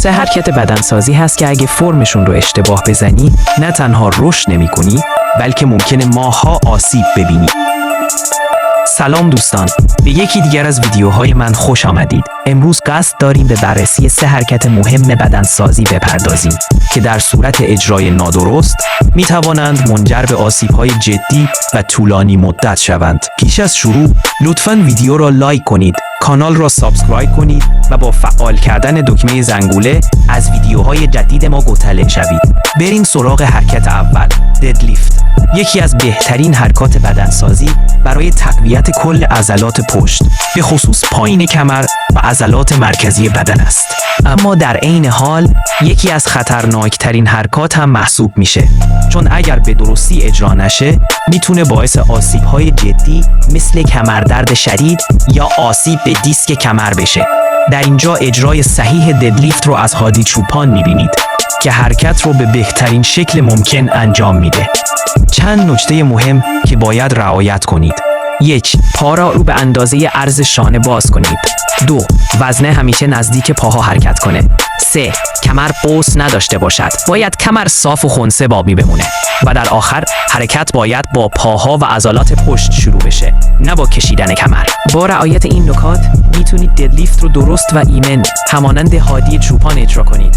سه حرکت بدنسازی هست که اگه فرمشون رو اشتباه بزنی نه تنها رشد نمی‌کنی بلکه ممکنه ماه‌ها آسیب ببینی. سلام دوستان، به یکی دیگر از ویدیوهای من خوش آمدید. امروز قصد داریم به بررسی سه حرکت مهم بدنسازی بپردازیم که در صورت اجرای نادرست می توانند منجر به آسیب‌های جدی و طولانی مدت شوند. پیش از شروع لطفاً ویدیو را لایک کنید، کانال را سابسکرایب کنید و با فعال کردن دکمه زنگوله از ویدیوهای جدید ما مطلع شوید. بریم سراغ حرکت اول، ددلیفت. یکی از بهترین حرکات بدنسازی برای تقویت کل عضلات پشت، به خصوص پایین کمر و عضلات مرکزی بدن است. اما در عین حال یکی از خطرناکترین حرکات هم محسوب میشه، چون اگر به درستی اجرا نشه میتونه باعث آسیب‌های جدی مثل کمردرد شدید یا آسیب به دیسک کمر بشه. در اینجا اجرای صحیح ددلیفت رو از هادی چوپان میبینید که حرکت رو به بهترین شکل ممکن انجام میده. چند نکته مهم که باید رعایت کنید: 1. پا را رو به اندازه عرض شانه باز کنید. 2. وزنه همیشه نزدیک پاها حرکت کنه. 3. کمر قوس نداشته باشد. باید کمر صاف و خنثی بمونه. و در آخر حرکت باید با پاها و عضلات پشت شروع بشه، نه با کشیدن کمر. با رعایت این نکات میتونید ددلیفت رو درست و ایمن همانند هادی چوپان اجرا کنید.